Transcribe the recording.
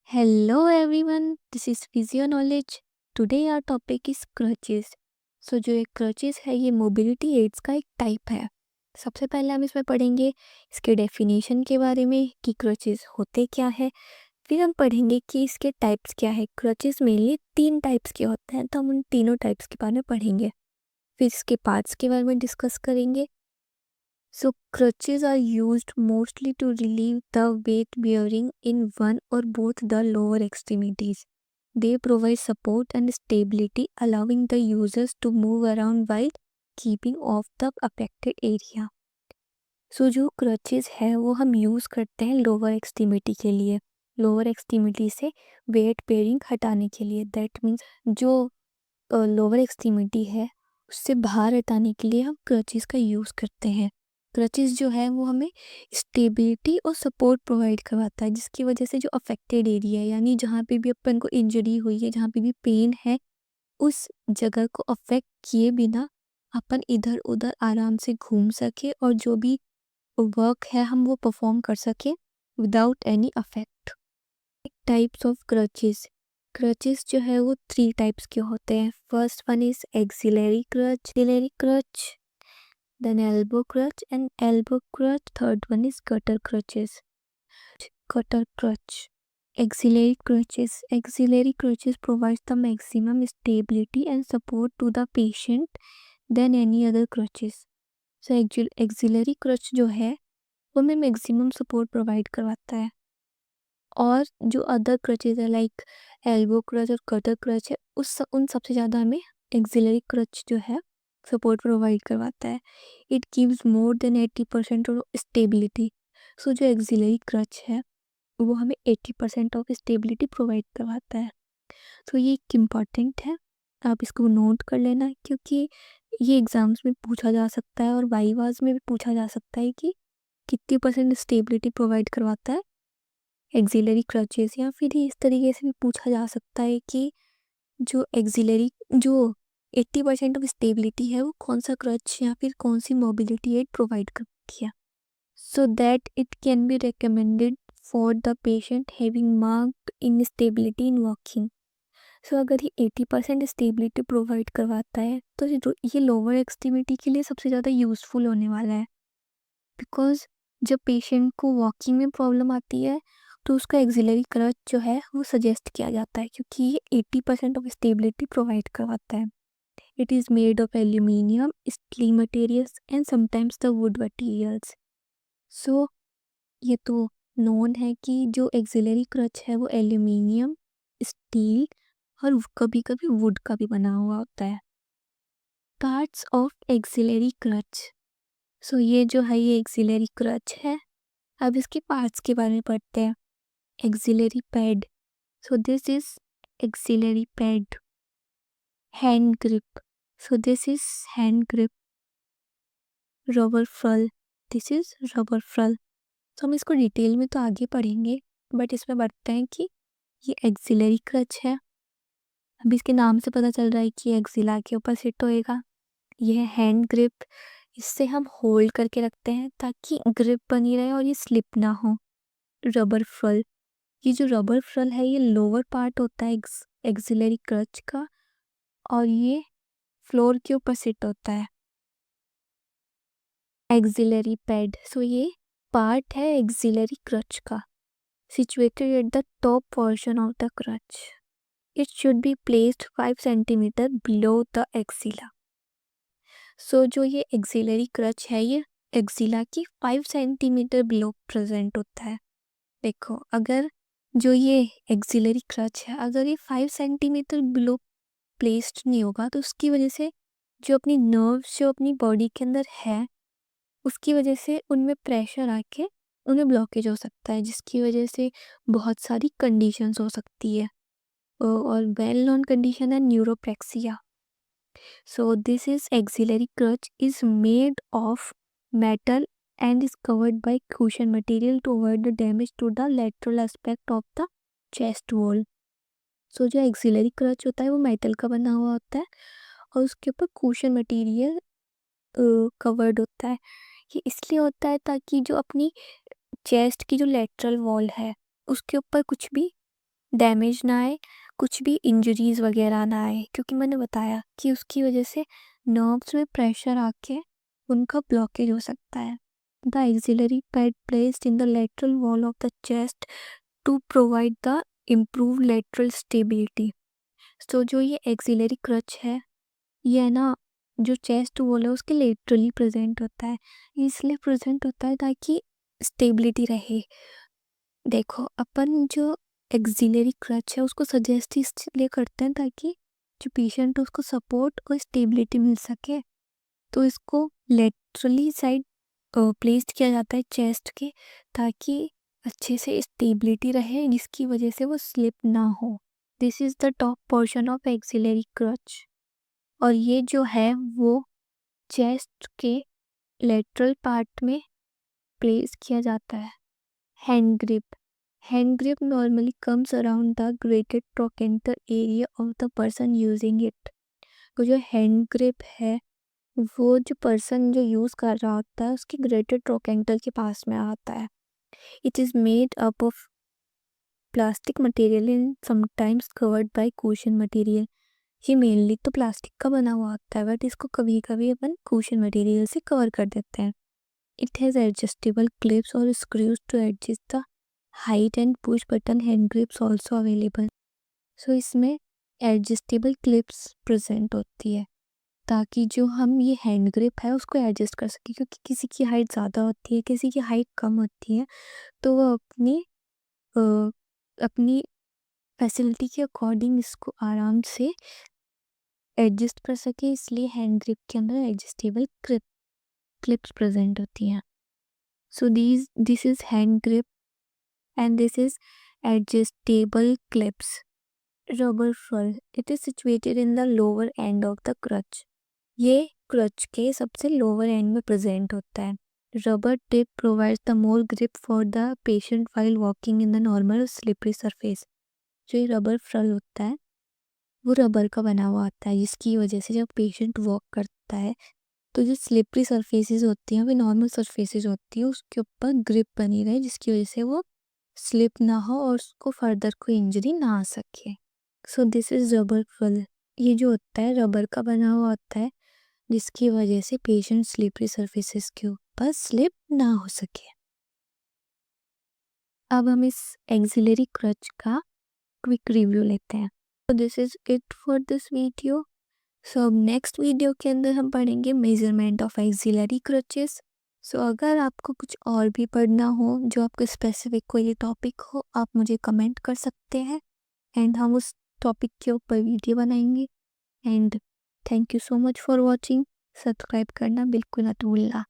Hello everyone, this is Physio Knowledge. Today our topic is crutches. जो ये crutches है ये mobility aids का एक टाइप है. सबसे पहले हम इसमें पढ़ेंगे इसके डेफिनेशन के बारे में कि crutches होते क्या है. फिर हम पढ़ेंगे कि इसके टाइप्स क्या है. crutches मेनली 3 टाइप्स के होते हैं तो हम उन तीनों टाइप्स के बारे में पढ़ेंगे. फिर इसके पार्ट्स के बारे में डिस्कस करेंगे. So crutches are used mostly to relieve the weight bearing in one or both the lower extremities. They provide support and stability, allowing the users to move around while keeping off the affected area. So जो crutches है वो हम use करते हैं lower extremity के लिए, lower extremity से weight bearing हटाने के लिए. दैट मीन्स जो लोअर एक्सट्रीमिटी है उससे बाहर हटाने के लिए हम क्रचेस का यूज़ करते हैं. क्रचेस जो है वो हमें स्टेबिलिटी और सपोर्ट प्रोवाइड करवाता है, जिसकी वजह से जो अफेक्टेड एरिया है यानी जहाँ पे भी अपन को इंजरी हुई है, जहाँ पे भी पेन है, उस जगह को अफेक्ट किए बिना अपन इधर उधर आराम से घूम सके और जो भी वर्क है हम वो परफॉर्म कर सके without any affect. Types of crutches. Crutches जो है वो 3 टाइप्स के होते हैं. First one is axillary crutch, then elbow crutch and elbow crutch. Third one is gutter crutches. Gutter crutch. Auxiliary crutches provides the maximum stability and support to the patient than any other crutches. So auxiliary crutch जो है वो हमें maximum support provide करवाता है, और जो other crutches है like elbow creche और कटर क्रच है उन सबसे ज़्यादा हमें एक्सिलरी क्रच जो है सपोर्ट प्रोवाइड करवाता है. It gives more than 80% of stability. So जो एक्सिलरी क्रच है वो हमें 80% ऑफ स्टेबिलिटी प्रोवाइड करवाता है. तो ये एक इम्पॉर्टेंट है, आप इसको नोट कर लेना क्योंकि ये एग्ज़ाम्स में पूछा जा सकता है और वाइवाज में भी पूछा जा सकता है कि कितनी परसेंट स्टेबिलिटी प्रोवाइड करवाता है एक्सिलरी क्रचेस. या फिर इस तरीके से भी पूछा जा सकता है कि जो 80% ऑफ स्टेबिलिटी है वो कौन सा क्रच या फिर कौन सी मोबिलिटी एड प्रोवाइड करती है, so that it can be recommended for the patient having marked instability in walking. So अगर ये 80% स्टेबिलिटी प्रोवाइड करवाता है तो ये लोअर एक्सट्रीमिटी के लिए सबसे ज़्यादा यूज़फुल होने वाला है, बिकॉज जब पेशेंट को वॉकिंग में प्रॉब्लम आती है तो उसका एक्सिलरी क्रच जो है वो सजेस्ट किया जाता है क्योंकि ये 80% ऑफ स्टेबिलिटी प्रोवाइड करवाता है. It is made of aluminium, steel materials and sometimes the wood materials. So ये तो नोन है कि जो एक्सिलरी क्रच है वो एल्यूमिनियम, स्टील और कभी कभी वुड का भी बना हुआ होता है. Parts of axillary crutch. So ये जो है ये एक्सिलरी क्रच है. अब इसके पार्ट्स के बारे में पढ़ते हैं. Auxiliary pad. So this is auxiliary pad. Hand grip. So this is hand grip. Rubber frill. This is rubber frill. तो हम इसको डिटेल में तो आगे पढ़ेंगे, बट इसमें बढ़ते हैं कि ये एक्सिलरी क्रच है. अभी इसके नाम से पता चल रहा है कि एक्सिला के ऊपर सिट होएगा. ये है हैंड ग्रिप. इससे हम होल्ड करके रखते हैं ताकि ग्रिप बनी रहे और ये स्लिप ना हो. Rubber frill. ये जो रबर फ्रिल है ये लोअर पार्ट होता है एक्सिलरी क्रच का और ये फ्लोर के ऊपर सिट होता है. Axillary pad. सो ये पार्ट है एक्सिलरी क्रच का, situated at the top portion of the crutch. It should be placed 5 centimetre below the axilla. So जो ये एक्सिलरी क्रच है ये एक्सिला की 5 सेंटीमीटर बिलो प्रेजेंट होता है. देखो अगर जो ये एक्सिलरी क्रच है अगर ये 5 सेंटीमीटर बिलो प्लेस्ड नहीं होगा तो उसकी वजह से जो अपनी नर्व्स जो अपनी बॉडी के अंदर है उसकी वजह से उनमें प्रेशर आके उनमें ब्लॉकेज हो सकता है, जिसकी वजह से बहुत सारी कंडीशंस हो सकती है और वेल नोन कंडीशन है neuropraxia. So this is axillary crutch is made of metal and is covered by cushion material to avoid the damage to the lateral aspect of the chest wall. सो जो axillary creche होता है वो metal का बना हुआ होता है और उसके ऊपर कुशन मटेरियल कवर्ड होता है. ये इसलिए होता है ताकि जो अपनी चेस्ट की जो लेटरल वॉल है उसके ऊपर कुछ भी डैमेज ना आए, कुछ भी इंजरीज वगैरह ना आए, क्योंकि मैंने बताया कि उसकी वजह से नर्व्स में प्रेशर आके उनका ब्लॉकेज हो सकता है। The axillary pad placed in the lateral wall of the chest to provide the improve lateral stability. तो जो ये एक्सिलरी क्रच है, ये है ना, जो चेस्ट वॉल है उसके लेटरली प्रेजेंट होता है। इसलिए प्रेजेंट होता है ताकि स्टेबिलिटी रहे। देखो, अपन जो एक्सिलरी क्रच है उसको सजेस्ट इसलिए करते हैं ताकि जो पेशेंट है उसको सपोर्ट और स्टेबिलिटी मिल सके। तो इसको लेटरली साइड प्लेस्ड किया जाता है चेस्ट के, ताकि अच्छे से स्टेबिलिटी रहे, जिसकी वजह से वो स्लिप ना हो। This is the top portion of axillary crutch. और ये जो है वो चेस्ट के लेटरल पार्ट में प्लेस किया जाता है। Hand grip. Hand grip normally comes around the greater trochanter area of the person using it. तो जो हैंड ग्रिप है वो जो पर्सन जो यूज़ कर रहा होता है उसकी ग्रेटेड ट्रोकेंटर के पास में आता है। It is made up of plastic material and sometimes covered by cushion material. ये मेनली तो प्लास्टिक का बना हुआ होता है, बट इसको कभी कभी अपन कुशन मटेरियल से कवर कर देते हैं। इट हैज़ एडजस्टेबल क्लिप्स और screws to adjust the height and push button hand grips also available. So इसमें एडजस्टेबल क्लिप्स प्रेजेंट होती है ताकि जो हम ये हैंड ग्रिप है उसको एडजस्ट कर सकें, क्योंकि किसी की हाइट ज़्यादा होती है, किसी की हाइट कम होती है, तो वो अ, अपनी फैसिलिटी के अकॉर्डिंग इसको आराम से एडजस्ट कर सके। इसलिए हैंड ग्रिप के अंदर एडजस्टेबल क्लिप्स प्रेजेंट होती हैं। So this is hand grip and this is adjustable clips. Rubber ferrule, it is situated in the lower end of the crutch. ये क्रच के सबसे लोअर एंड में प्रेजेंट होता है। Rubber tip provides the more grip for the patient while walking in the normal slippery surface. जो ये rubber फ्रल होता है वो रबर का बना हुआ होता है, जिसकी वजह से जब पेशेंट वॉक करता है तो जो स्लिपरी सरफेसेस होती हैं, वो नॉर्मल सरफेसेस होती है, उसके ऊपर ग्रिप बनी रहे, जिसकी वजह से वो स्लिप ना हो और उसको फर्दर कोई इंजरी ना आ सके। So this is rubber ferrule. ये जो होता है रबर का बना हुआ होता है, जिसकी वजह से पेशेंट स्लिपरी सरफेसेस के ऊपर स्लिप ना हो सके। अब हम इस एक्सिलरी क्रच का क्विक रिव्यू लेते हैं। तो this is it for this video. So अब नेक्स्ट वीडियो के अंदर हम पढ़ेंगे measurement of axillary crutches. So अगर आपको कुछ और भी पढ़ना हो, जो आपको स्पेसिफिक कोई टॉपिक हो, आप मुझे कमेंट कर सकते हैं एंड हम उस टॉपिक के ऊपर वीडियो बनाएंगे। And thank you so much for watching. Subscribe करना बिल्कुल मत भूलना।